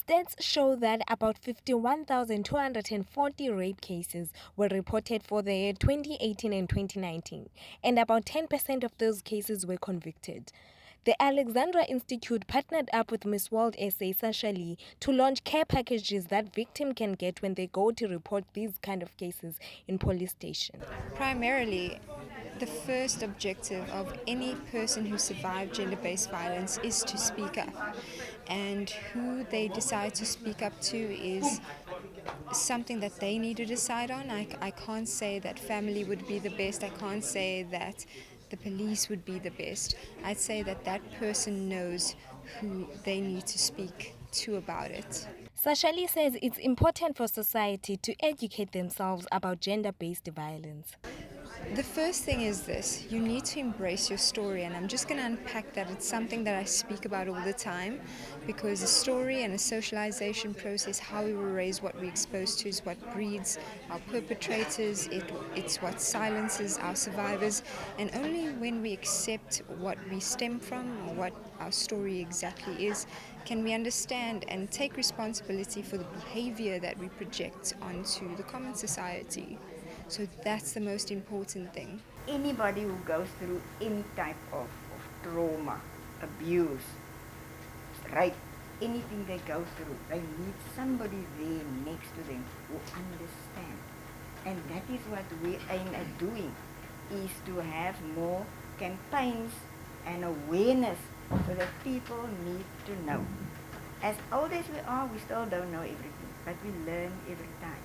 Stats show that about 51,240 rape cases were reported for the year 2018 and 2019, and about 10% of those cases were convicted. The Alexandra Institute partnered up with Miss World SA Sasha Lee to launch care packages that victims can get when they go to report these kind of cases in police station. Primarily, the first objective of any person who survived gender-based violence is to speak up. And who they decide to speak up to is something that they need to decide on. I can't say that family would be the best. I can't say that the police would be the best. I'd say that that person knows who they need to speak to about it. Sasha Lee says it's important for society to educate themselves about gender-based violence. The first thing is this: you need to embrace your story, and I'm just going to unpack that. It's something that I speak about all the time, because a story and a socialization process, how we were raised, what we exposed to, is what breeds our perpetrators, it's what silences our survivors, and only when we accept what we stem from, or what our story exactly is, can we understand and take responsibility for the behavior that we project onto the common society. So that's the most important thing. Anybody who goes through any type of trauma, abuse, rape, anything they go through, they need somebody there next to them who understands. And that is what we aim at doing, is to have more campaigns and awareness so that people need to know. As old as we are, we still don't know everything, but we learn every time.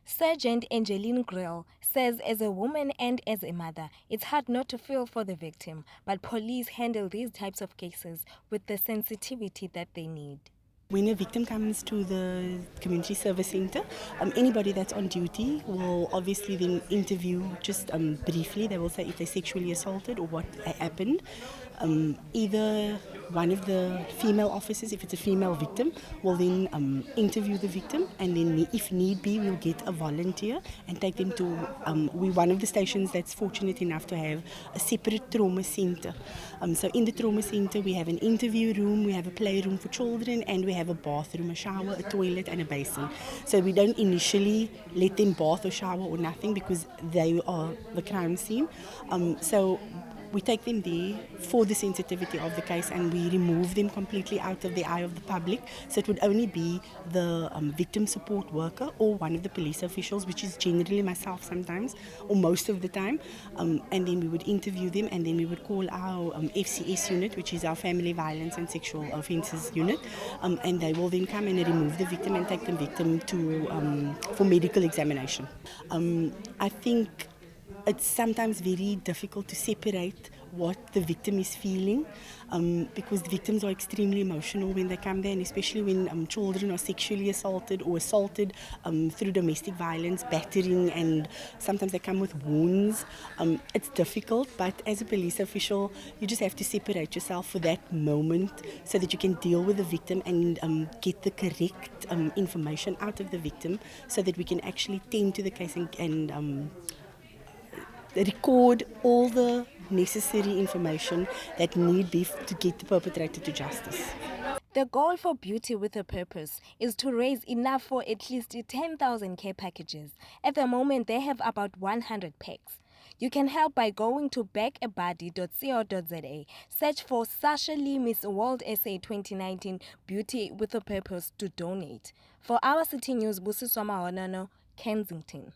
Sergeant Angeline Grill says as a woman and as a mother, it's hard not to feel for the victim, but police handle these types of cases with the sensitivity that they need. When a victim comes to the community service centre, anybody that's on duty will obviously then interview just briefly. They will say if they're sexually assaulted or what happened. Either one of the female officers, if it's a female victim, will then interview the victim, and then if need be, we'll get a volunteer and take them to, we're one of the stations that's fortunate enough to have a separate trauma centre. So in the trauma centre we have an interview room, we have a playroom for children, and we have a bathroom, a shower, a toilet and a basin. So we don't initially let them bath or shower or nothing, because they are the crime scene. So we take them there for the sensitivity of the case, and we remove them completely out of the eye of the public. So it would only be the victim support worker or one of the police officials, which is generally myself sometimes, or most of the time. And then we would interview them, and then we would call our FCS unit, which is our Family Violence and Sexual Offences unit, and they will then come and remove the victim and take the victim to for medical examination. I think it's sometimes very difficult to separate what the victim is feeling, because the victims are extremely emotional when they come there, and especially when children are sexually assaulted or assaulted through domestic violence, battering, and sometimes they come with wounds. It's difficult, but as a police official, you just have to separate yourself for that moment so that you can deal with the victim and get the correct information out of the victim, so that we can actually tend to the case and record all the necessary information that need be to get the perpetrator to justice. The goal for Beauty with a Purpose is to raise enough for at least 10,000 care packages. At the moment, they have about 100 packs. You can help by going to backabody.co.za. Search for Sasha Lee Miss World SA 2019 Beauty with a Purpose to donate. For our City News, Busiswa Mahonano, Kensington.